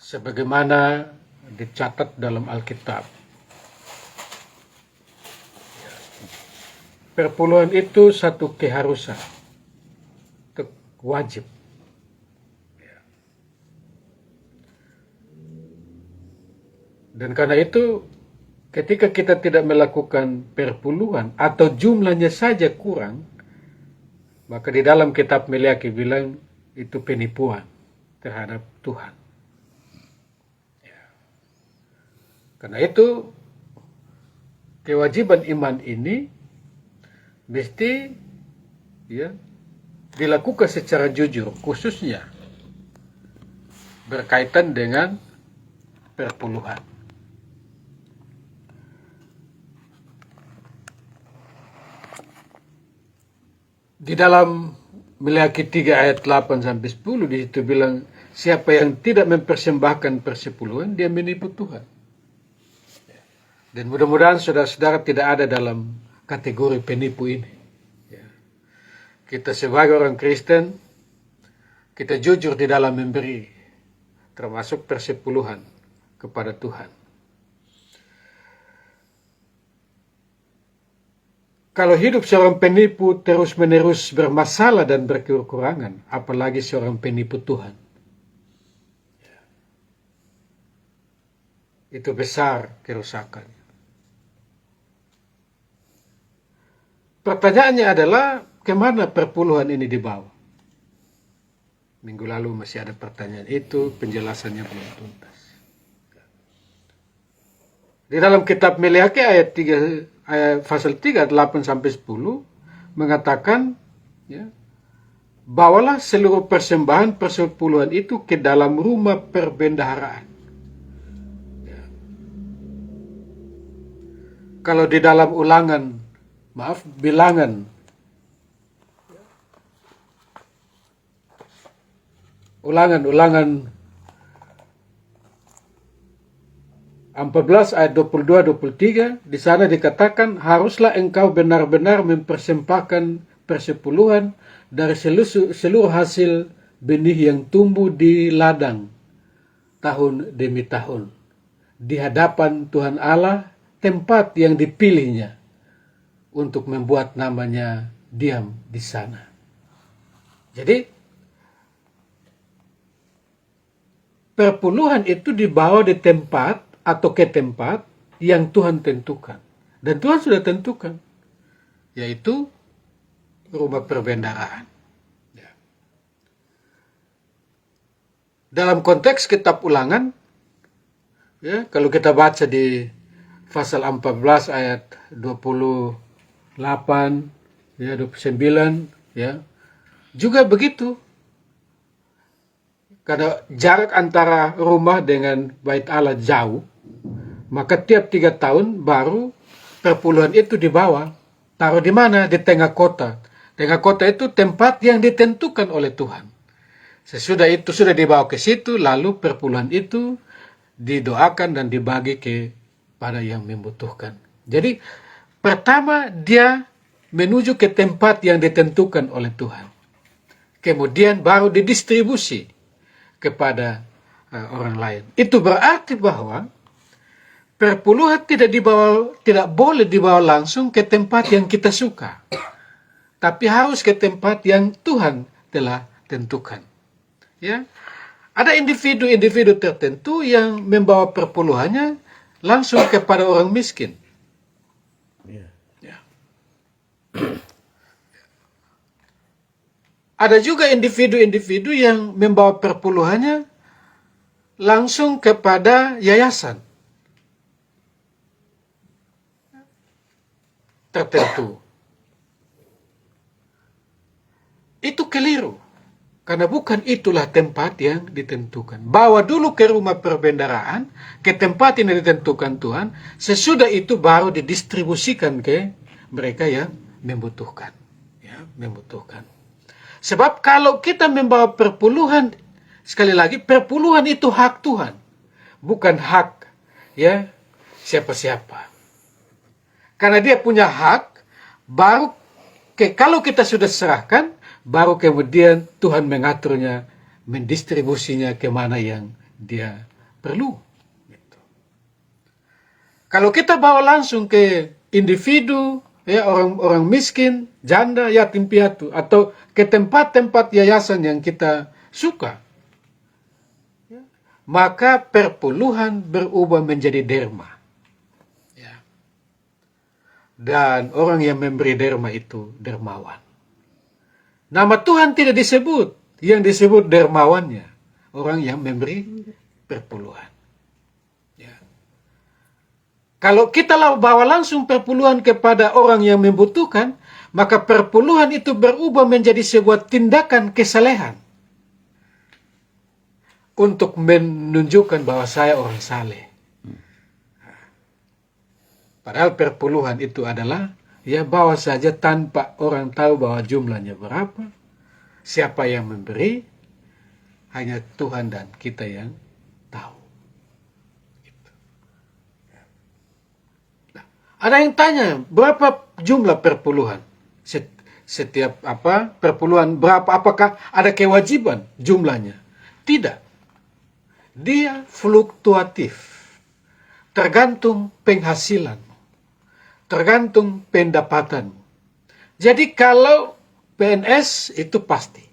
sebagaimana dicatat dalam Alkitab. Perpuluhan itu satu keharusan, wajib. Dan karena itu, ketika kita tidak melakukan perpuluhan atau jumlahnya saja kurang, maka di dalam kitab Meleakhi bilang itu penipuan terhadap Tuhan. Karena itu, kewajiban iman ini mesti dilakukan secara jujur, khususnya berkaitan dengan perpuluhan. Di dalam Meleakhi 3 ayat 8 sampai 10 di situ bilang, siapa yang tidak mempersembahkan persepuluhan, dia menipu Tuhan. Dan mudah-mudahan saudara-saudara tidak ada dalam kategori penipu ini. Kita sebagai orang Kristen, kita jujur di dalam memberi, termasuk persepuluhan kepada Tuhan. Kalau hidup seorang penipu terus-menerus bermasalah dan berkekurangan, apalagi seorang penipu Tuhan. Itu besar kerusakannya. Pertanyaannya adalah, kemana perpuluhan ini dibawa? Minggu lalu masih ada pertanyaan itu, penjelasannya belum tuntas. Di dalam kitab Meleakhi ayat pasal 3, 8 sampai 10 mengatakan, bawalah seluruh persembahan persepuluhan itu ke dalam rumah perbendaharaan. Kalau di dalam bilangan 14 ayat 22-23, di sana dikatakan, haruslah engkau benar-benar mempersembahkan persepuluhan dari seluruh hasil benih yang tumbuh di ladang tahun demi tahun, di hadapan Tuhan Allah, tempat yang dipilihnya untuk membuat namanya diam di sana. Jadi, perpuluhan itu dibawa di tempat atau ke tempat yang Tuhan tentukan. Dan Tuhan sudah tentukan, yaitu rumah perbendaharaan. Dalam konteks kitab Ulangan, kalau kita baca di pasal 14 ayat 28, 29, juga begitu. Karena jarak antara rumah dengan bait Allah jauh, maka tiap 3 tahun baru perpuluhan itu dibawa. Taruh di mana? Di tengah kota. Tengah kota itu tempat yang ditentukan oleh Tuhan. Sesudah itu sudah dibawa ke situ, lalu perpuluhan itu didoakan dan dibagi kepada yang membutuhkan. Jadi pertama dia menuju ke tempat yang ditentukan oleh Tuhan. Kemudian baru didistribusi kepada orang lain. Itu berarti bahwa perpuluhan tidak boleh dibawa langsung ke tempat yang kita suka, tapi harus ke tempat yang Tuhan telah tentukan. Ada individu-individu tertentu yang membawa perpuluhannya langsung kepada orang miskin. Ada juga individu-individu yang membawa perpuluhannya langsung kepada yayasan tertentu. Itu keliru. Karena bukan itulah tempat yang ditentukan. Bawa dulu ke rumah perbendaharaan, ke tempat yang ditentukan Tuhan. Sesudah itu baru didistribusikan ke mereka yang membutuhkan. Membutuhkan. Sebab kalau kita membawa perpuluhan, sekali lagi, perpuluhan itu hak Tuhan. Bukan hak siapa-siapa. Karena dia punya hak, baru kalau kita sudah serahkan, baru kemudian Tuhan mengaturnya, mendistribusinya kemana yang dia perlu. Gitu. Kalau kita bawa langsung ke individu, ya orang-orang miskin, janda, yatim piatu, atau ke tempat-tempat yayasan yang kita suka, maka perpuluhan berubah menjadi derma. Ya. Dan orang yang memberi derma itu dermawan. Nama Tuhan tidak disebut, yang disebut dermawannya, orang yang memberi perpuluhan. Ya. Kalau kita bawa langsung perpuluhan kepada orang yang membutuhkan, maka perpuluhan itu berubah menjadi sebuah tindakan kesalehan untuk menunjukkan bahwa saya orang saleh. Padahal perpuluhan itu adalah ya bawa saja tanpa orang tahu bahwa jumlahnya berapa, siapa yang memberi, hanya Tuhan dan kita yang tahu. Gitu. Nah, ada yang tanya berapa jumlah perpuluhan? Setiap perpuluhan berapa? Apakah ada kewajiban jumlahnya? Tidak. Dia fluktuatif, tergantung penghasilanmu, tergantung pendapatanmu. Jadi kalau PNS itu pasti.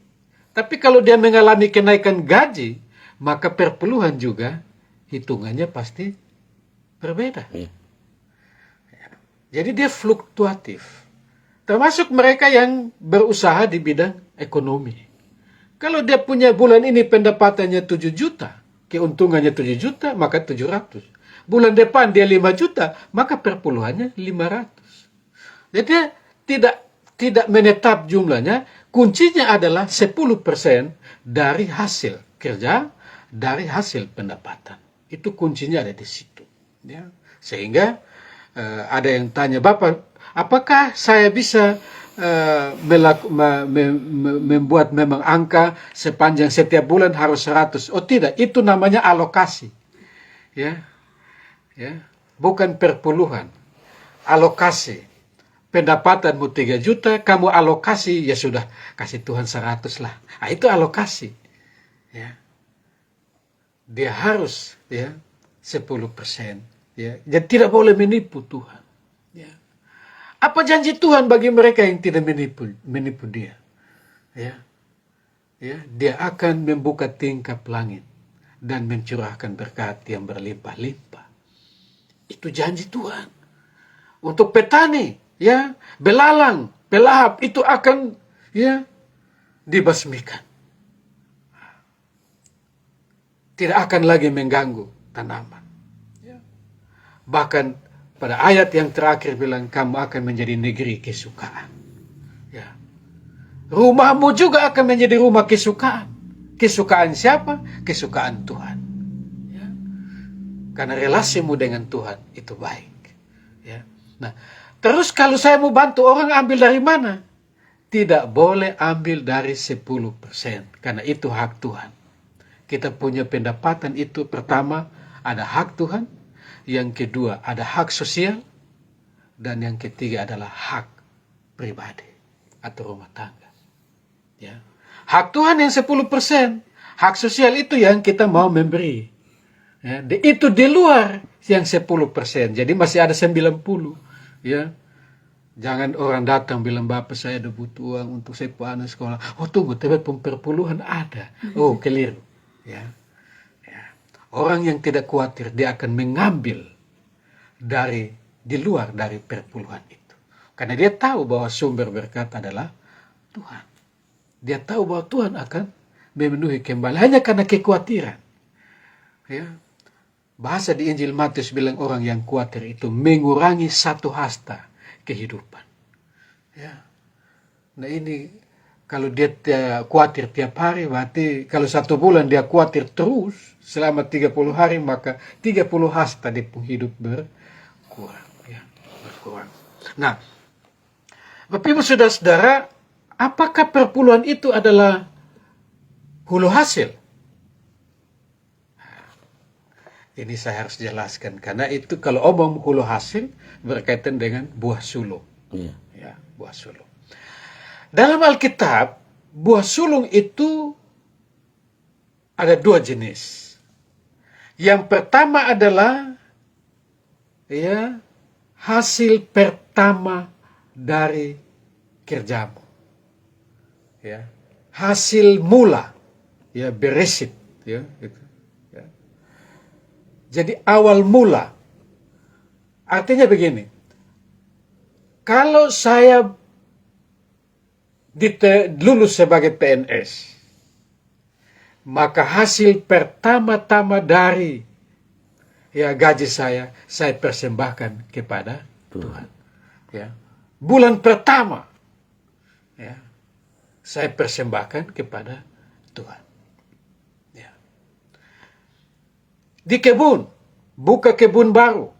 Tapi kalau dia mengalami kenaikan gaji, maka perpuluhan juga hitungannya pasti berbeda. Ya. Jadi dia fluktuatif. Termasuk mereka yang berusaha di bidang ekonomi. Kalau dia punya bulan ini pendapatannya 7 juta, keuntungannya 7 juta, maka 700. Bulan depan dia 5 juta, maka perpuluhannya 500. Jadi dia tidak menetap jumlahnya, kuncinya adalah 10% dari hasil kerja, dari hasil pendapatan. Itu kuncinya ada di situ. Ya. Sehingga ada yang tanya, Bapak, apakah saya bisa membuat memang angka sepanjang setiap bulan harus 100? Oh tidak, itu namanya alokasi. Ya. Ya, bukan perpuluhan. Alokasi. Pendapatanmu 3 juta, kamu alokasi, ya sudah, kasih Tuhan 100 lah. Nah, itu alokasi. Ya. Dia harus ya 10%. Ya. Jadi tidak boleh menipu Tuhan. Ya. Apa janji Tuhan bagi mereka yang tidak menipu dia? Ya. Ya, dia akan membuka tingkap langit dan mencurahkan berkat yang berlimpah-limpah. Itu janji Tuhan. Untuk petani, ya, belalang, pelahap itu akan ya dibasmikan. Tidak akan lagi mengganggu tanaman. Ya. Bahkan pada ayat yang terakhir bilang kamu akan menjadi negeri kesukaan. Ya. Rumahmu juga akan menjadi rumah kesukaan. Kesukaan siapa? Kesukaan Tuhan. Karena relasimu dengan Tuhan itu baik. Ya. Nah, terus kalau saya mau bantu orang, ambil dari mana? Tidak boleh ambil dari 10%. Karena itu hak Tuhan. Kita punya pendapatan itu, pertama ada hak Tuhan. Yang kedua ada hak sosial. Dan yang ketiga adalah hak pribadi atau rumah tangga. Ya. Hak Tuhan yang 10%. Hak sosial itu yang kita mau memberi. Ya, itu di luar yang 10%. Jadi masih ada 90. Ya. Jangan orang datang bilang, Bapak saya ada butuh uang untuk saya anak sekolah. Oh tunggu, tapi perpuluhan ada. Oh keliru. Ya. Ya. Orang yang tidak khawatir, dia akan mengambil di luar dari perpuluhan itu. Karena dia tahu bahwa sumber berkat adalah Tuhan. Dia tahu bahwa Tuhan akan memenuhi kembali. Hanya karena kekhawatiran. Ya. Bahasa di Injil Matius bilang orang yang khawatir itu mengurangi 1 hasta kehidupan. Ya. Nah ini kalau dia khawatir tiap hari, berarti kalau 1 bulan dia khawatir terus selama 30 hari, maka 30 hasta di hidup berkurang. Ya, berkurang. Nah, Bapak Ibu Saudara-saudara, apakah perpuluhan itu adalah hulu hasil? Ini saya harus jelaskan, karena itu kalau omong hulu hasil berkaitan dengan buah sulung. Ya, buah sulung. Dalam Alkitab, buah sulung itu ada 2 jenis. Yang pertama adalah ya hasil pertama dari kerjamu. Ya, hasil mula, ya beresit, ya gitu. Ya. Jadi awal mula. Artinya begini. Kalau saya lulus sebagai PNS, maka hasil pertama-tama dari ya gaji saya persembahkan kepada Tuhan. Ya. Bulan pertama, ya, saya persembahkan kepada Tuhan. Ya. Di kebun, buka kebun baru,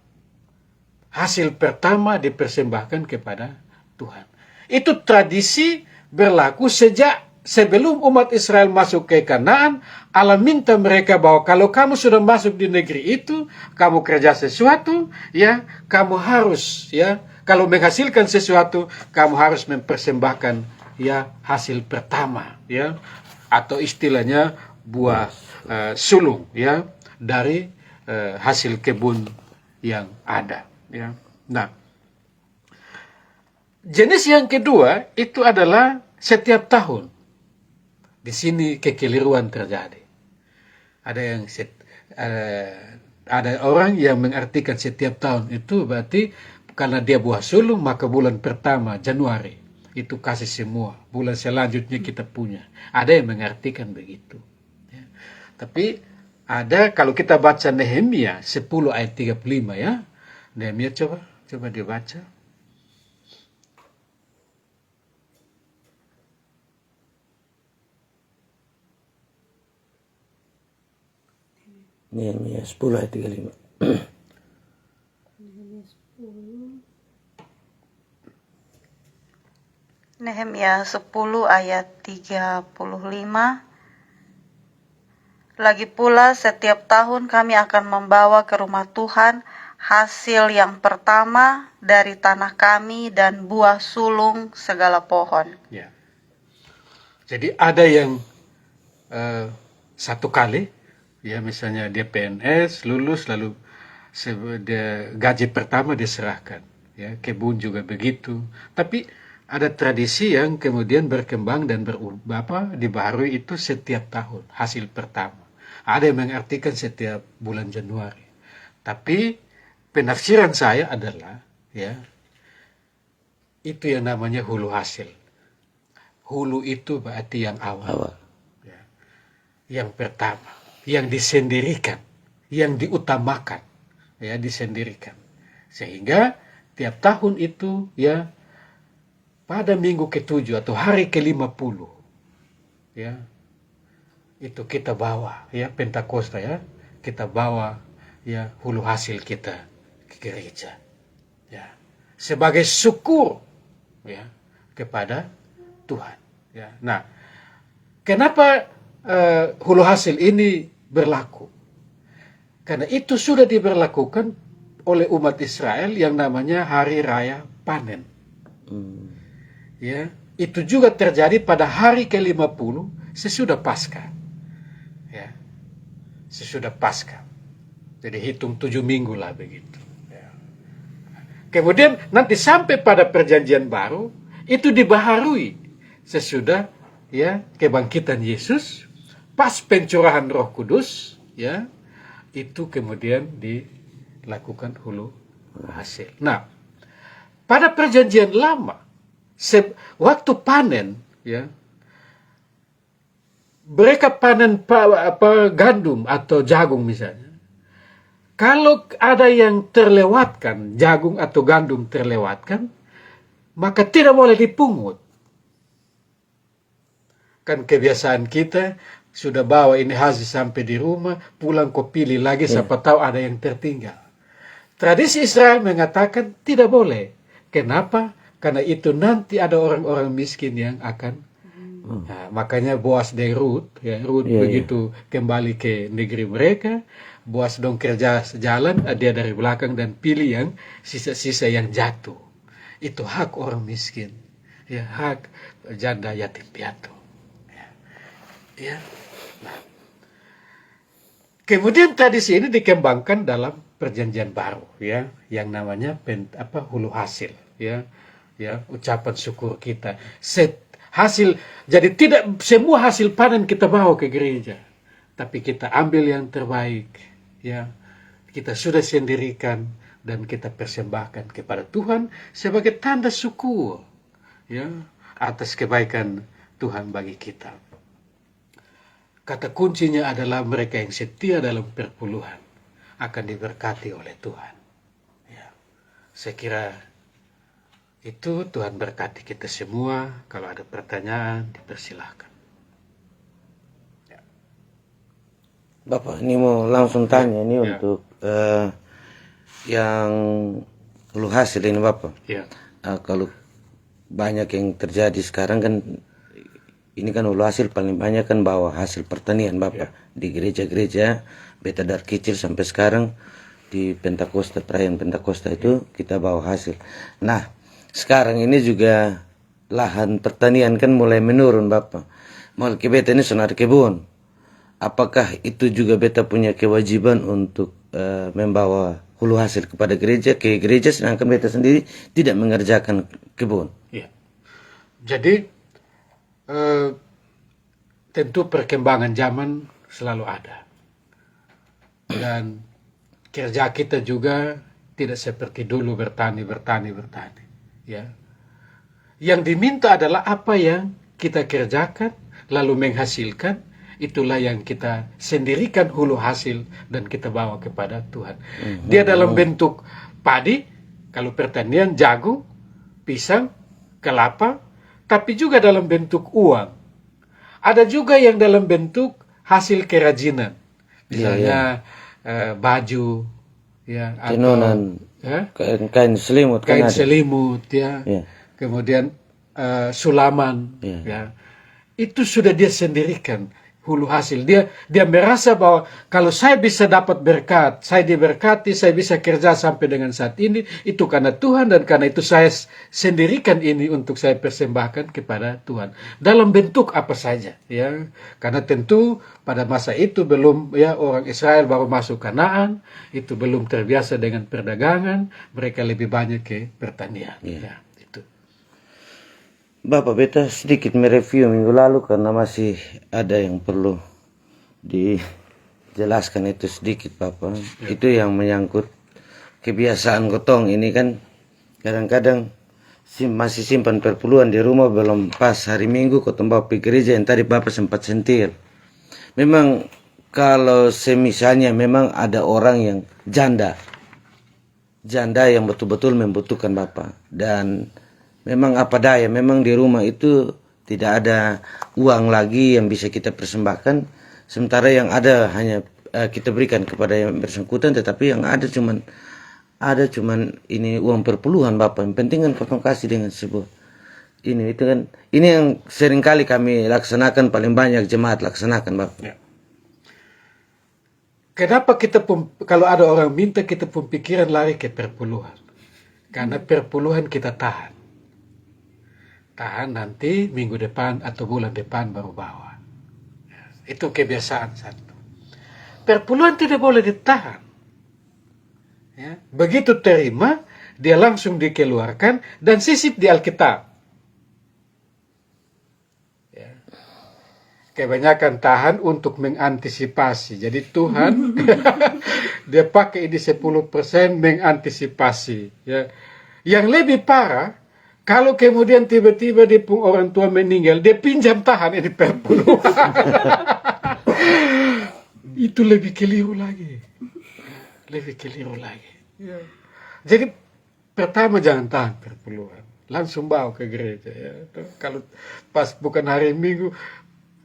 hasil pertama dipersembahkan kepada Tuhan. Itu tradisi berlaku sejak sebelum umat Israel masuk ke Kanaan. Allah minta mereka bahwa kalau kamu sudah masuk di negeri itu, kamu kerja sesuatu, ya, kamu harus, ya, kalau menghasilkan sesuatu, kamu harus mempersembahkan, ya, hasil pertama, ya, atau istilahnya buah sulung, ya, dari hasil kebun yang ada, ya. Nah, jenis yang kedua itu adalah setiap tahun. Di sini kekeliruan terjadi. Ada orang yang mengartikan setiap tahun itu berarti karena dia buah sulung, maka bulan pertama Januari itu kasih semua. Bulan selanjutnya kita punya. Ada yang mengartikan begitu. Ya. Tapi ada, kalau kita baca Nehemia 10 ayat 35, ya. Nehemia coba dibaca. Nehemia 10 ayat 35. Nehemia 10 ayat 35. Lagi pula setiap tahun kami akan membawa ke rumah Tuhan hasil yang pertama dari tanah kami dan buah sulung segala pohon. Ya. Jadi ada yang satu kali, ya misalnya dia PNS lulus lalu dia gaji pertama diserahkan, ya kebun juga begitu. Tapi ada tradisi yang kemudian berkembang dan dibaharui itu setiap tahun hasil pertama. Ada yang mengartikan setiap bulan Januari. Tapi penafsiran saya adalah, ya, itu yang namanya hulu hasil. Hulu itu berarti yang awal. Ya. Yang pertama, yang disendirikan, yang diutamakan, ya disendirikan. Sehingga tiap tahun itu, ya, pada minggu ke-7 atau hari ke-50, ya, itu kita bawa, ya, Pentakosta, ya, kita bawa, ya, hulu hasil kita ke gereja, ya, sebagai syukur, ya, kepada Tuhan, ya. Nah, kenapa hulu hasil ini berlaku? Karena itu sudah diberlakukan oleh umat Israel yang namanya Hari Raya Panen. Ya, itu juga terjadi pada hari ke-50 sesudah Paskah. Ya, sesudah Paskah. Jadi hitung 7 minggu lah begitu. Ya. Kemudian nanti sampai pada perjanjian baru itu dibaharui sesudah, ya, kebangkitan Yesus, pas pencurahan Roh Kudus, ya, itu kemudian dilakukan hulu hasil. Nah, pada perjanjian lama, waktu panen, ya, mereka panen gandum atau jagung misalnya. Kalau ada yang terlewatkan, jagung atau gandum terlewatkan, maka tidak boleh dipungut. Kan kebiasaan kita sudah bawa ini hasil sampai di rumah, pulang kau pilih lagi, siapa tahu ada yang tertinggal. Tradisi Israel mengatakan tidak boleh. Kenapa? Karena itu nanti ada orang-orang miskin yang akan nah, makanya Boas dan Ruth, ya, Ruth begitu kembali ke negeri mereka, Boas dong kerja sejalan, dia dari belakang dan pilih yang sisa-sisa yang jatuh. Itu hak orang miskin, ya, hak janda yatim piatu. Ya. Nah, Kemudian tradisi ini dikembangkan dalam perjanjian baru, ya, yang namanya hulu hasil, ya, ucapan syukur kita. Hasil, jadi tidak semua hasil panen kita bawa ke gereja, tapi kita ambil yang terbaik, ya, kita sudah sendirikan dan kita persembahkan kepada Tuhan sebagai tanda syukur, ya, atas kebaikan Tuhan bagi kita. Kata kuncinya adalah mereka yang setia dalam perpuluhan akan diberkati oleh Tuhan. Ya. Saya kira itu. Tuhan berkati kita semua. Kalau ada pertanyaan, dipersilahkan. Ya. Bapak, ini mau langsung tanya ini untuk yang hulu hasil ini Bapak. Ya. Kalau banyak yang terjadi sekarang kan, ini kan hulu hasil paling banyak kan bawa hasil pertanian Bapak. Di gereja-gereja beta dari kecil sampai sekarang di Pentakosta, perayaan Pentakosta itu kita bawa hasil. Nah, sekarang ini juga lahan pertanian kan mulai menurun Bapak. Mau ke beta ini sonar kebun. Apakah itu juga beta punya kewajiban untuk membawa hulu hasil kepada gereja, ke gereja, sedangkan beta sendiri tidak mengerjakan kebun? Ya. Jadi tentu perkembangan zaman selalu ada, dan kerja kita juga tidak seperti dulu bertani, ya. Yang diminta adalah apa yang kita kerjakan lalu menghasilkan, itulah yang kita sendirikan hulu hasil dan kita bawa kepada Tuhan. Dia dalam bentuk padi, kalau pertanian jagung, pisang, kelapa, tapi juga dalam bentuk uang. Ada juga yang dalam bentuk hasil kerajinan, misalnya baju, ya, Tenunan, kain selimut, kain kan ada. selimut, ya, kemudian sulaman, ya, itu sudah dia sendirikan hulu hasil. Dia merasa bahwa kalau saya bisa dapat berkat, saya diberkati, saya bisa kerja sampai dengan saat ini, itu karena Tuhan, dan karena itu saya sendirikan ini untuk saya persembahkan kepada Tuhan dalam bentuk apa saja, ya. Karena tentu pada masa itu belum, ya, orang Israel baru masuk Kanaan, itu belum terbiasa dengan perdagangan, mereka lebih banyak ke pertanian, ya. Bapak, beta sedikit mereview minggu lalu karena masih ada yang perlu dijelaskan itu sedikit Bapak. Itu yang menyangkut kebiasaan gotong ini kan, kadang-kadang masih simpan perpuluhan di rumah, belum pas hari Minggu kotong bawa ke gereja, yang tadi Bapak sempat sentil. Memang kalau semisalnya memang ada orang yang janda yang betul-betul membutuhkan Bapak, dan memang apa daya, memang di rumah itu tidak ada uang lagi yang bisa kita persembahkan, sementara yang ada hanya kita berikan kepada yang bersangkutan, tetapi yang ada cuman ini uang perpuluhan Bapak. Yang penting kan potong kasih dengan sebuah ini, itu kan, ini yang sering kali kami laksanakan, paling banyak jemaat laksanakan Bapak. Ya. Kenapa kita kalau ada orang minta, kita pun pikiran lari ke perpuluhan? Karena perpuluhan kita tahan nanti minggu depan atau bulan depan baru bawa. Itu kebiasaan satu. Perpuluhan tidak boleh ditahan. Ya. Begitu terima, dia langsung dikeluarkan dan sisip di Alkitab. Ya. Kebanyakan tahan untuk mengantisipasi. Jadi Tuhan dia pakai ini 10% mengantisipasi. Ya. Yang lebih parah, kalau kemudian tiba-tiba orang tua meninggal, dia pinjam tahan ini perpuluhan. Itu lebih keliru lagi. Ya. Jadi pertama jangan tahan perpuluhan, langsung bawa ke gereja. Ya. Kalau pas bukan hari Minggu,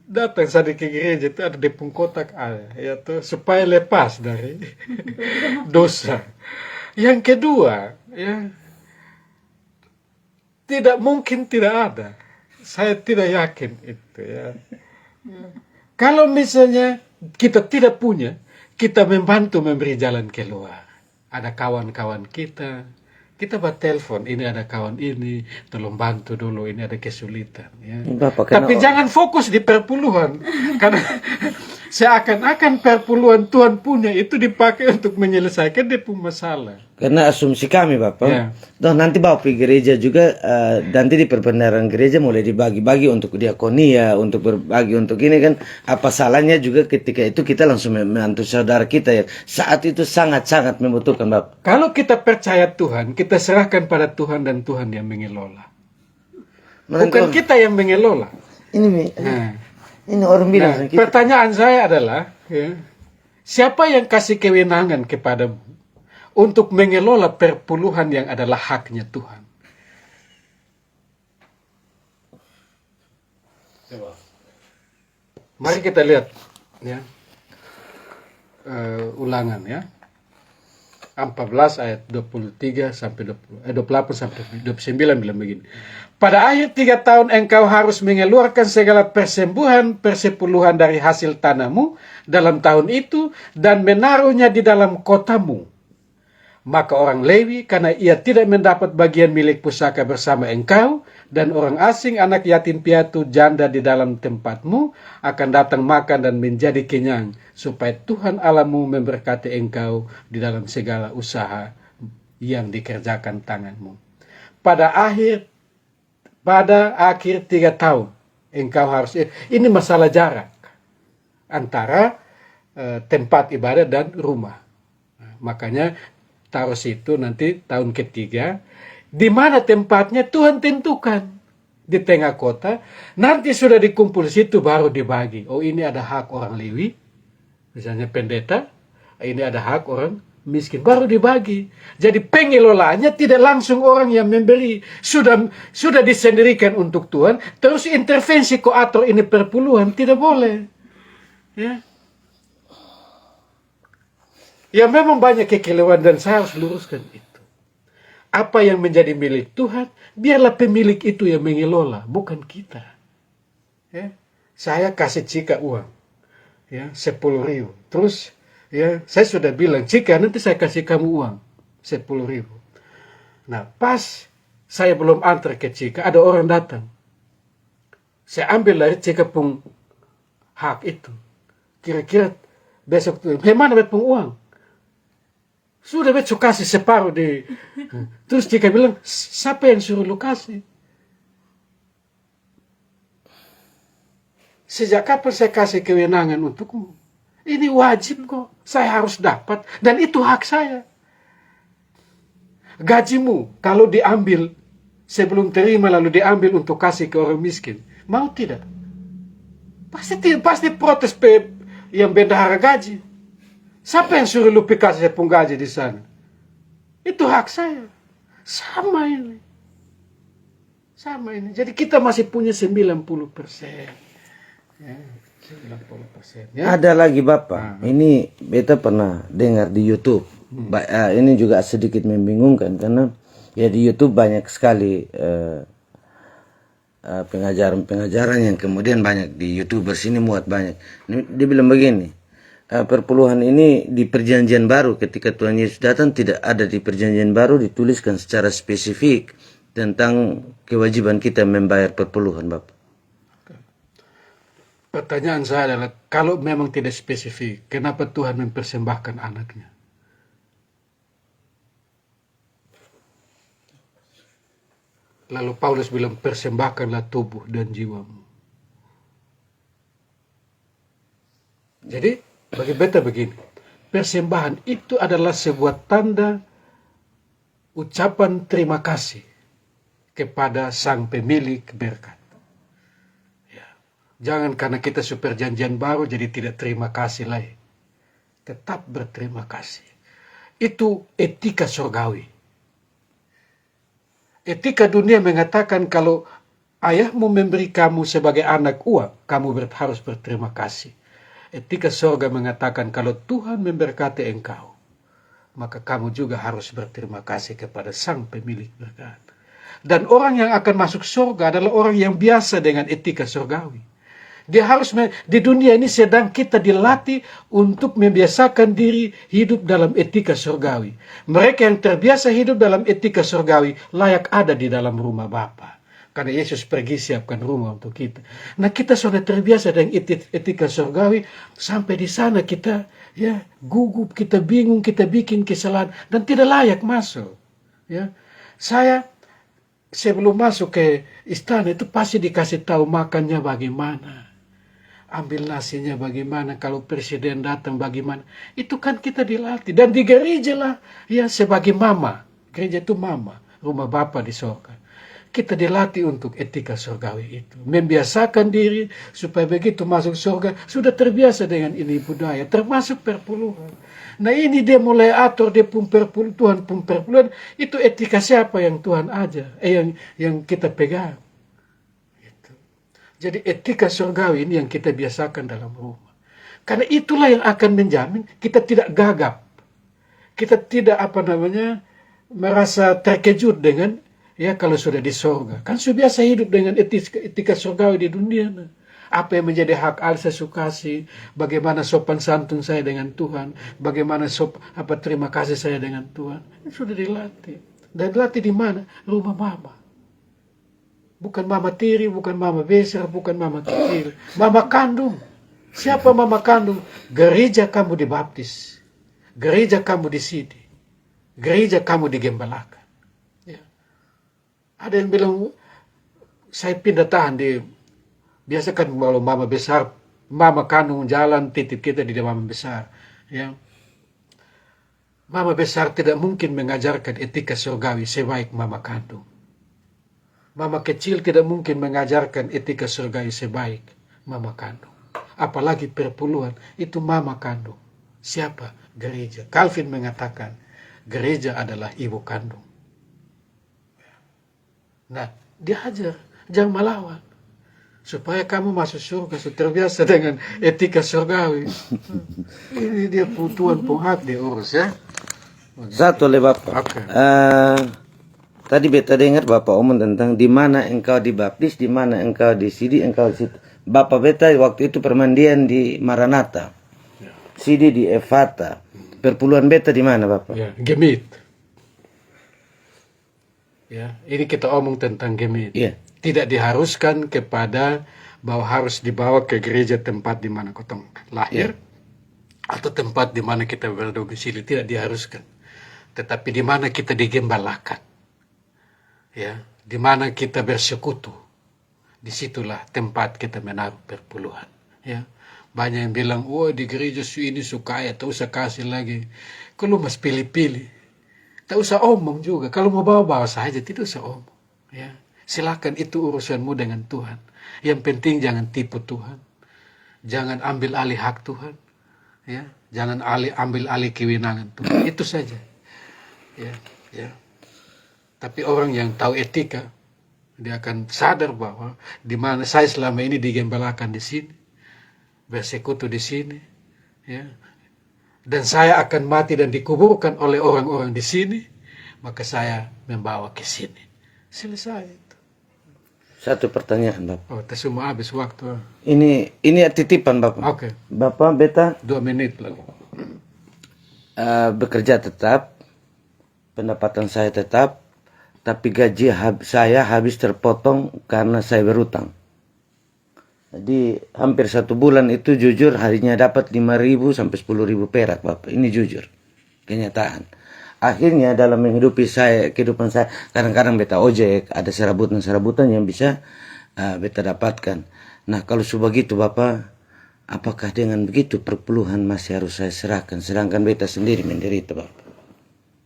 datang saja ke gereja, itu ada depung kotak ada, ya, supaya lepas dari dosa. Yang kedua, ya, tidak mungkin tidak ada. Saya tidak yakin itu, ya. Kalau misalnya kita tidak punya, kita membantu memberi jalan keluar. Ada kawan-kawan kita buat telepon, ini ada kawan ini, tolong bantu dulu, ini ada kesulitan. Ya. Bapak, tapi jangan fokus di perpuluhan, karena Seakan-akan perpuluhan Tuhan punya itu dipakai untuk menyelesaikan dia punya masalah. Karena asumsi kami Bapak, Ya. toh nanti bawa pergi gereja juga, nanti di perbendaharaan gereja mulai dibagi-bagi untuk diakonia, untuk berbagi untuk ini kan, apa salahnya juga ketika itu kita langsung membantu saudara kita ya, saat itu sangat-sangat membutuhkan Bapak. Kalau kita percaya Tuhan, kita serahkan pada Tuhan dan Tuhan yang mengelola. Bukan kita yang mengelola. Ini Mi, Nah, ini orang bilang nah, kita. pertanyaan saya adalah, ya, siapa yang kasih kewenangan kepadamu untuk mengelola perpuluhan yang adalah haknya Tuhan? Mari kita lihat, ya, ulangan ya, 14 ayat 23 sampai 28 sampai 29 bilang begini. Pada akhir 3 tahun engkau harus mengeluarkan segala persembuhan persepuluhan dari hasil tanahmu dalam tahun itu dan menaruhnya di dalam kotamu. Maka orang Lewi, karena ia tidak mendapat bagian milik pusaka bersama engkau, dan orang asing, anak yatim piatu, janda di dalam tempatmu, akan datang makan dan menjadi kenyang, supaya Tuhan Allahmu memberkati engkau di dalam segala usaha yang dikerjakan tanganmu. Pada akhir 3 tahun, engkau harus, ini masalah jarak antara tempat ibadah dan rumah. Makanya taruh situ nanti tahun ketiga, di mana tempatnya Tuhan tentukan di tengah kota. Nanti sudah dikumpul situ baru dibagi. Oh, ini ada hak orang Lewi, misalnya pendeta. Ini ada hak orang miskin, baru dibagi. Jadi pengelolaannya tidak langsung orang yang memberi, sudah disendirikan untuk Tuhan. Terus intervensi koator ini perpuluhan tidak boleh. Ya. Ya memang banyak kekeliruan dan saya harus luruskan itu. Apa yang menjadi milik Tuhan, biarlah pemilik itu yang mengelola, bukan kita. Ya. Saya kasih Cika uang, ya 10.000. Terus ya saya sudah bilang, Cika nanti saya kasih kamu uang 10.000. Nah pas saya belum antar ke Cika, ada orang datang. Saya ambil dari Cika pun hak itu. Kira-kira besok tuh, mana bet pun uang? Sudah bet kasih separuh di. Terus Cika bilang, siapa yang suruh lu kasih? Sejak kapan saya kasih kewenangan untukmu? Ini wajib kok, saya harus dapat, dan itu hak saya. Gajimu kalau diambil sebelum terima lalu diambil untuk kasih ke orang miskin, mau tidak? Pasti protes yang bendahara gaji. Siapa yang suruh lu kasih pun gaji di sana? Itu hak saya. Sama ini. Jadi kita masih punya 90%. Ya, 90%. Ya. Ada lagi Bapak, ini beta pernah dengar di YouTube. Ini juga sedikit membingungkan karena ya di YouTube banyak sekali pengajaran-pengajaran yang kemudian banyak di YouTubers ini muat banyak. Dia bilang begini. Perpuluhan ini di perjanjian baru ketika Tuhan Yesus datang tidak ada di perjanjian baru dituliskan secara spesifik tentang kewajiban kita membayar perpuluhan Bapak. Pertanyaan saya adalah, kalau memang tidak spesifik, kenapa Tuhan mempersembahkan anaknya? Lalu Paulus bilang, persembahkanlah tubuh dan jiwamu. Jadi, bagi beta begini, persembahan itu adalah sebuah tanda ucapan terima kasih kepada sang pemilik berkat. Ya. Jangan karena kita super janjian baru jadi tidak terima kasih lagi. Tetap berterima kasih. Itu etika surgawi. Etika dunia mengatakan kalau ayahmu memberi kamu sebagai anak uang, kamu harus berterima kasih. Etika surga mengatakan kalau Tuhan memberkati engkau, maka kamu juga harus berterima kasih kepada sang pemilik berkat. Dan orang yang akan masuk surga adalah orang yang biasa dengan etika surgawi. Dia harus di dunia ini sedang kita dilatih untuk membiasakan diri hidup dalam etika surgawi. Mereka yang terbiasa hidup dalam etika surgawi layak ada di dalam rumah Bapa. Karena Yesus pergi siapkan rumah untuk kita. Nah, kita sudah terbiasa dengan etika surgawi, sampai di sana kita ya gugup, kita bingung, kita bikin kesalahan dan tidak layak masuk. Ya, saya sebelum masuk ke istana itu pasti dikasih tahu makannya bagaimana, ambil nasinya bagaimana, kalau presiden datang bagaimana. Itu kan kita dilatih. Dan di gereja lah ya sebagai mama. Gereja itu mama, rumah Bapa di surga. Kita dilatih untuk etika surgawi itu. Membiasakan diri supaya begitu masuk surga sudah terbiasa dengan ini budaya, termasuk perpuluhan. Nah, ini dia mulai atur, dia pun perpuluhan, Tuhan pun perpuluhan. Itu etika siapa yang Tuhan ajar, yang kita pegang. Itu. Jadi etika surgawi ini yang kita biasakan dalam rumah. Karena itulah yang akan menjamin kita tidak gagap. Kita tidak merasa terkejut dengan ya kalau sudah di surga. Kan sudah biasa hidup dengan etika surgawi di dunia. Nah. Apa yang menjadi hak Allah saya sukasi, bagaimana sopan santun saya dengan Tuhan, bagaimana terima kasih saya dengan Tuhan. Ini sudah dilatih. Dan dilatih di mana? Rumah mama. Bukan mama tiri, bukan mama besar, bukan mama kecil. Mama kandung. Siapa mama kandung? Gereja kamu dibaptis. Gereja kamu di sini. Gereja kamu digembalakan. Ada yang bilang, saya pindah tahan di, biasa kan kalau mama besar, mama kandung jalan titip kita di mama besar. Ya. Mama besar tidak mungkin mengajarkan etika surgawi sebaik mama kandung. Mama kecil tidak mungkin mengajarkan etika surgawi sebaik mama kandung. Apalagi perpuluhan, itu mama kandung. Siapa? Gereja. Calvin mengatakan, gereja adalah ibu kandung. Nah, diajar, jangan melawan. Supaya kamu masuk surga, sudah terbiasa dengan etika surgawi. Ini dia Tuhan pun hak diurus ya. Satu oleh Bapak. Oke. Tadi beta dengar Bapak omong tentang di mana engkau dibaptis, di mana engkau di sini, engkau di situ. Bapak beta waktu itu permandian di Maranatha. Sidi di Efata. Perpuluhan beta di mana Bapak? Ya, Gemit. Ya, ini kita omong tentang Gemit. Iya. Tidak diharuskan kepada bahwa harus dibawa ke gereja tempat di mana kotong lahir atau tempat di mana kita berdomisili, tidak diharuskan. Tetapi di mana kita digembalakan. Ya, di mana kita bersekutu. Disitulah tempat kita menaruh perpuluhan. Ya. Banyak yang bilang, oh di gereja ini suka ya, tak usah kasih lagi. Kalau mas pilih-pilih. Tak usah omong juga. Kalau mau bawa-bawa saja, tidak usah omong. Ya. Silakan itu urusanmu dengan Tuhan. Yang penting jangan tipu Tuhan. Jangan ambil alih hak Tuhan. Ya. Jangan ambil alih kewenangan Tuhan. Itu saja. Ya. Ya. Tapi orang yang tahu etika, dia akan sadar bahwa di mana saya selama ini digembalakan di sini, bersekutu di sini, ya. Dan saya akan mati dan dikuburkan oleh orang-orang di sini, maka saya membawa ke sini. Selesai itu. Satu pertanyaan Bapak. Oh, kita semua habis waktu. Ini titipan Bapak. Oke. Bapak beta 2 menit lagi. bekerja tetap, pendapatan saya tetap, tapi gaji saya habis terpotong karena saya berutang. Jadi hampir 1 bulan itu jujur harinya dapat 5.000 sampai 10.000 perak Bapak. Ini jujur, kenyataan. Akhirnya dalam menghidupi kehidupan saya, kadang-kadang beta ojek, ada serabutan-serabutan yang bisa beta dapatkan. Nah kalau begitu Bapak, apakah dengan begitu perpuluhan masih harus saya serahkan, sedangkan beta sendiri menderita Bapak?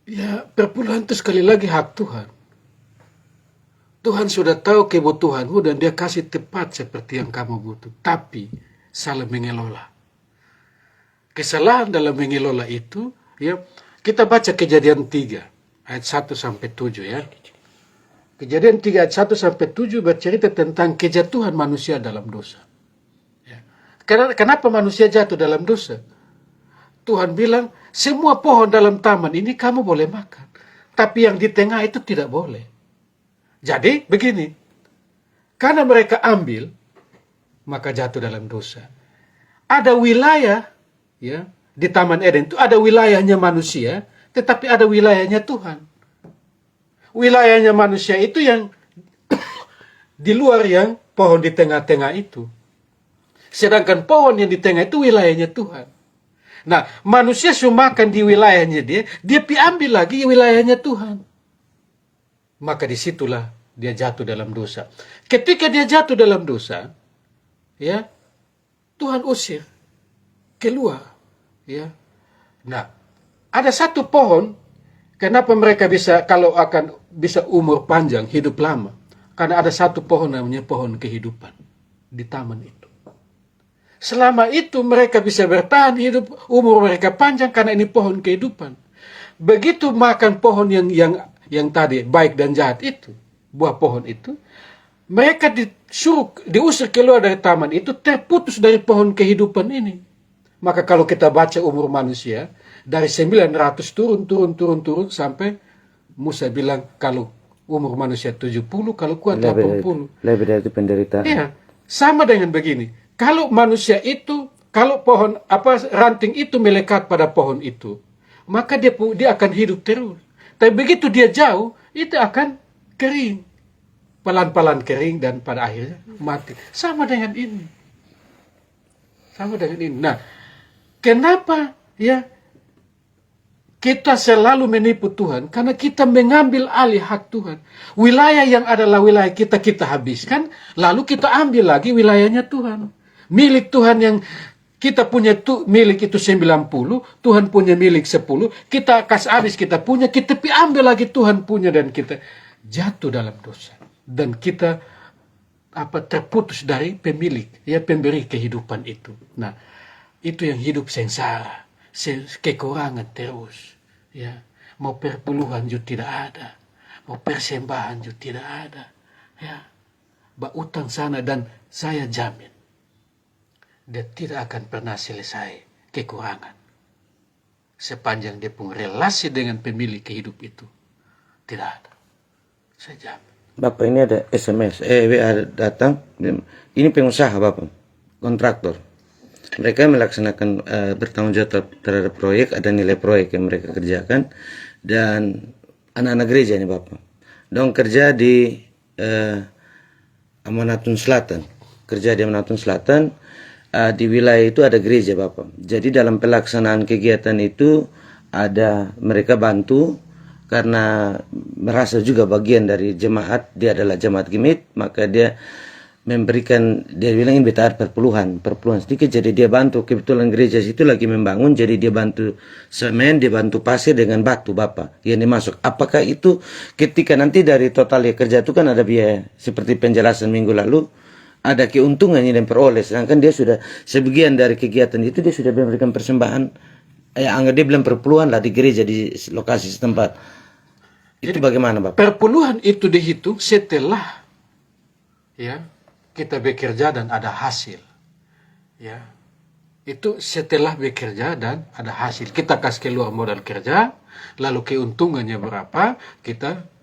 Ya, perpuluhan itu sekali lagi hak Tuhan. Tuhan sudah tahu kebutuhanmu dan dia kasih tepat seperti yang kamu butuh. Tapi salah mengelola. Kesalahan dalam mengelola itu, ya, kita baca Kejadian 3 ayat 1 sampai 7 ya. Kejadian 3 ayat 1 sampai 7 bercerita tentang kejatuhan manusia dalam dosa. Ya. Kenapa manusia jatuh dalam dosa? Tuhan bilang, semua pohon dalam taman ini kamu boleh makan. Tapi yang di tengah itu tidak boleh. Jadi begini, karena mereka ambil, maka jatuh dalam dosa. Ada wilayah, ya, di Taman Eden itu ada wilayahnya manusia, tetapi ada wilayahnya Tuhan. Wilayahnya manusia itu yang di luar yang pohon di tengah-tengah itu. Sedangkan pohon yang di tengah itu wilayahnya Tuhan. Nah, manusia sudah makan di wilayahnya dia pi ambil lagi wilayahnya Tuhan. Maka disitulah dia jatuh dalam dosa. Ketika dia jatuh dalam dosa, ya, Tuhan usir keluar, ya. Nah, ada satu pohon, kenapa mereka bisa kalau akan bisa umur panjang, hidup lama? Karena ada satu pohon namanya pohon kehidupan di taman itu. Selama itu mereka bisa bertahan hidup, umur mereka panjang karena ini pohon kehidupan. Begitu makan pohon yang tadi baik dan jahat itu, buah pohon itu, mereka diusir keluar dari taman itu, terputus dari pohon kehidupan ini. Maka kalau kita baca umur manusia, dari 900 turun sampai Musa bilang kalau umur manusia 70, kalau kuat 80. Lebih dari itu penderitaan. Iya, sama dengan begini. Kalau manusia itu, kalau pohon ranting itu melekat pada pohon itu, maka dia akan hidup terus. Tapi begitu dia jauh, itu akan kering. Pelan-pelan kering dan pada akhirnya mati. Sama dengan ini. Sama dengan ini. Nah, kenapa ya kita selalu menipu Tuhan? Karena kita mengambil alih hak Tuhan. Wilayah yang adalah wilayah kita habiskan, lalu kita ambil lagi wilayahnya Tuhan. Milik Tuhan yang kita punya milik itu 90, Tuhan punya milik 10, kita kasih habis kita punya, kita ambil lagi Tuhan punya, dan kita jatuh dalam dosa. Dan kita terputus dari pemilik, ya, pemberi kehidupan itu. Nah, itu yang hidup sengsara, kekurangan terus, ya. Mau perpuluhan juga tidak ada, mau persembahan juga tidak ada, ya. Utang sana, dan saya jamin dia tidak akan pernah selesai kekurangan sepanjang dia punya relasi dengan pemilik kehidup itu. Tidak ada, saya jamin. Bapak, ini ada SMS, WA datang. Ini pengusaha Bapak, kontraktor. Mereka melaksanakan bertanggung jawab terhadap proyek, ada nilai proyek yang mereka kerjakan, dan anak-anak gereja ini Bapak. Dong kerja di Amanatun Selatan, di wilayah itu ada gereja Bapak. Jadi dalam pelaksanaan kegiatan itu ada mereka bantu, karena merasa juga bagian dari jemaat, dia adalah jemaat Gemit, maka dia memberikan, dia bilang ini beta perpuluhan sedikit, jadi dia bantu. Kebetulan gereja situ lagi membangun, jadi dia bantu semen, dia bantu pasir dengan batu Bapak yang dimasuk. Apakah itu ketika nanti dari total ya kerja itu kan ada biaya, seperti penjelasan minggu lalu, ada keuntungan yang diperoleh, sedangkan dia sudah sebagian dari kegiatan itu dia sudah memberikan persembahan, anggap dia bilang perpuluhan lah di gereja di lokasi setempat. Itu bagaimana Bapak? Perpuluhan itu dihitung setelah ya kita bekerja dan ada hasil, ya. Itu setelah bekerja dan ada hasil, kita kasih keluar modal kerja, lalu keuntungannya berapa,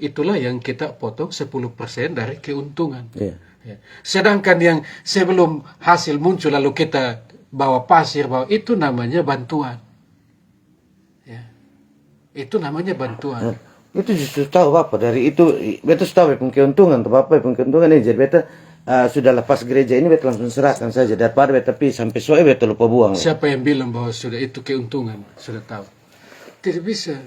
itulah yang kita potong 10% dari keuntungan. Yeah. Ya. Sedangkan yang sebelum hasil muncul lalu kita bawa pasir, itu namanya bantuan. Ya. Itu namanya bantuan. Itu justru tahu Bapak, dari itu beta tahu keuntungan tuh Bapak, keuntungan ini. Jadi beta sudah lepas gereja ini beta langsung serahkan saja, daripada beta sampai sore beta lupa buang. Siapa yang bilang bahwa sudah itu keuntungan, sudah tahu? Tidak bisa.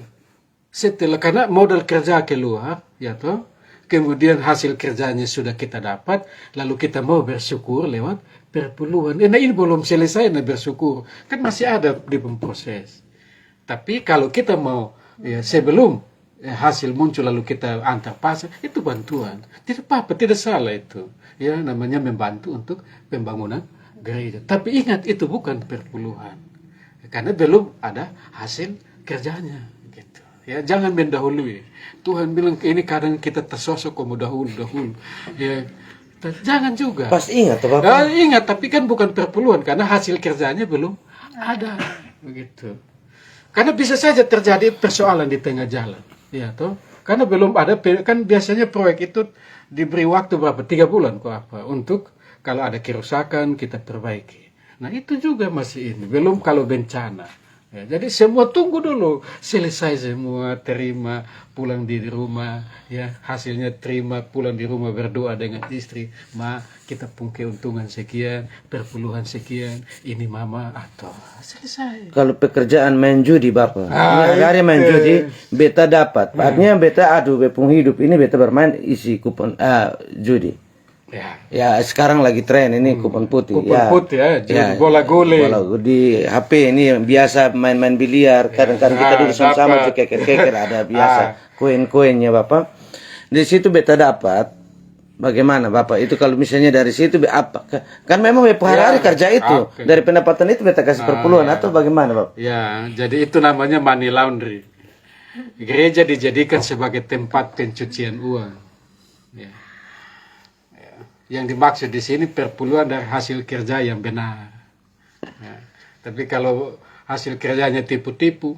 Setelah, karena modal kerja keluar, ya toh, kemudian hasil kerjanya sudah kita dapat, lalu kita mau bersyukur lewat perpuluhan. Nah, ini belum selesai bersyukur, kan masih ada di proses. Tapi kalau kita mau ya, sebelum hasil muncul lalu kita antar pasar, itu bantuan. Tidak apa-apa, tidak salah itu. Ya, namanya membantu untuk pembangunan gereja. Tapi ingat, itu bukan perpuluhan, karena belum ada hasil kerjanya. Gitu. Ya, jangan mendahului. Tuhan bilang ini kadang kita tersosok dahulu. Ya, jangan juga. Pas ingat Bapak. Ingat, tapi kan bukan perpuluhan karena hasil kerjanya belum ada. Begitu. Karena bisa saja terjadi persoalan di tengah jalan. Ya toh? Karena belum ada, kan biasanya proyek itu diberi waktu berapa? 3 bulan untuk kalau ada kerusakan kita perbaiki. Nah, itu juga masih ini. Belum kalau bencana. Ya, jadi semua tunggu dulu, selesai semua, terima, pulang di rumah, ya hasilnya terima, pulang di rumah berdoa dengan istri, ma kita pun keuntungan sekian, perpuluhan sekian, ini mama atau selesai. Kalau pekerjaan main judi Bapak, ini Ah, hari main itu. judi, beta dapat. Artinya beta aduh bepung hidup ini beta bermain isi kupon judi. Ya, Ya sekarang lagi tren ini kupon putih. kupon putih ya, jadi Ya, bola gole. bola di HP ini yang biasa main-main biliar. Kadang-kadang kita duduk sama-sama dapat. keker-keker ada biasa koin-koinnya Bapak. Di situ beta dapat. Bagaimana Bapak? Itu kalau misalnya dari situ apa? Kan memang beta hari-hari kerja itu. oke. Dari pendapatan itu beta kasih perpuluhan atau bagaimana Bapak? Ya, jadi itu namanya money laundry. Gereja dijadikan sebagai tempat pencucian uang. Ya. Yang dimaksud di sini perpuluhan dari hasil kerja yang benar. Ya. Tapi kalau hasil kerjanya tipu-tipu,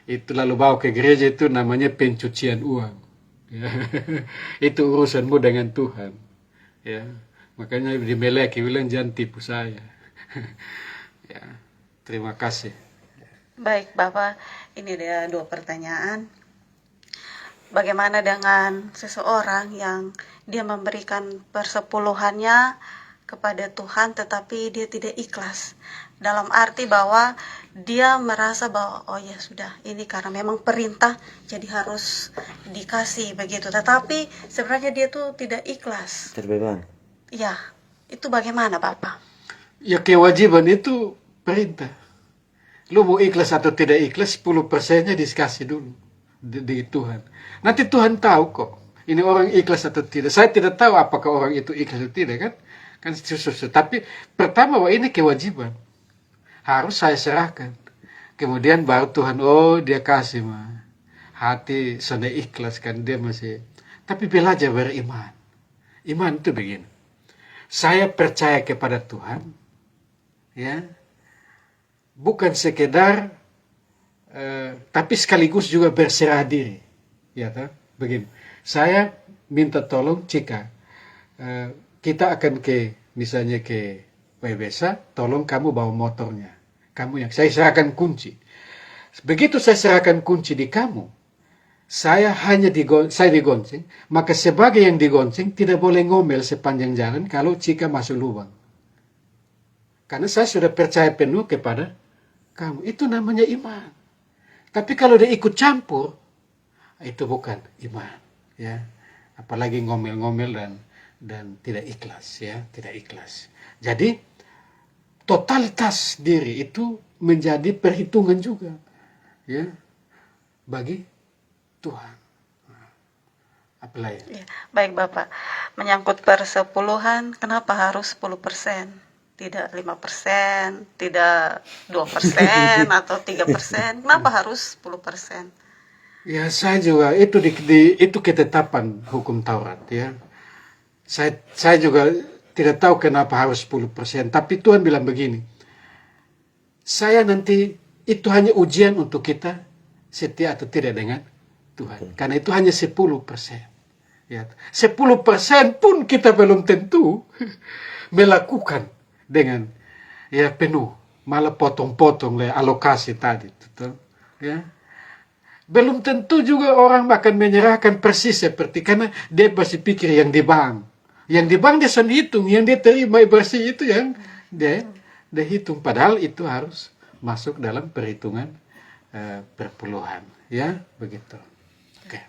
itu lalu bawa ke gereja itu namanya pencucian uang. Ya. Itu urusanmu dengan Tuhan. Ya. Makanya di Meleki bilang jangan tipu saya. Ya. Terima kasih. Baik, Bapak. Ini ada 2 pertanyaan. Bagaimana dengan seseorang yang dia memberikan persepuluhannya kepada Tuhan tetapi dia tidak ikhlas? Dalam arti bahwa dia merasa bahwa oh ya sudah, ini karena memang perintah jadi harus dikasih begitu. Tetapi sebenarnya dia tuh tidak ikhlas. Terbebas. Ya, itu bagaimana Bapak? Ya kewajiban itu perintah. Lu mau ikhlas atau tidak ikhlas, 10%-nya dikasih dulu di Tuhan. Nanti Tuhan tahu kok, ini orang ikhlas atau tidak. Saya tidak tahu apakah orang itu ikhlas atau tidak kan. Kan susu. Tapi pertama wah ini kewajiban. Harus saya serahkan. Kemudian baru Tuhan, oh dia kasih mah. Hati sudah ikhlas kan dia masih. Tapi belajar beriman. Iman itu begini. Saya percaya kepada Tuhan. Ya. Bukan sekedar tapi sekaligus juga berserah diri, ya toh? Begini, saya minta tolong Cika, kita akan misalnya ke Webesa, tolong kamu bawa motornya, kamu yang saya serahkan kunci. Begitu saya serahkan kunci di kamu, saya digonceng, maka sebagai yang digonceng tidak boleh ngomel sepanjang jalan kalau Cika masuk lubang, karena saya sudah percaya penuh kepada kamu. Itu namanya iman. Tapi kalau dia ikut campur, itu bukan iman, ya. Apalagi ngomel-ngomel dan tidak ikhlas, ya, tidak ikhlas. Jadi totalitas diri itu menjadi perhitungan juga, ya, bagi Tuhan. Apalagi. Ya, baik Bapak. Menyangkut persepuluhan, kenapa harus 10%? Tidak 5%, tidak 2% atau 3%. Kenapa harus 10%? Ya, saya juga itu ketetapan hukum Taurat, ya. Saya juga tidak tahu kenapa harus 10%, tapi Tuhan bilang begini. Saya nanti itu hanya ujian untuk kita setia atau tidak dengan Tuhan. Karena itu hanya 10%. Ya, 10% pun kita belum tentu melakukan dengan ya penuh, malah potong-potong alokasi tadi, ya. Belum tentu juga orang akan menyerahkan persis seperti, karena dia masih pikir yang di bank dia sudah hitung, yang dia terima bersih itu yang dia hitung, padahal itu harus masuk dalam perhitungan perpuluhan, ya begitu. Oke.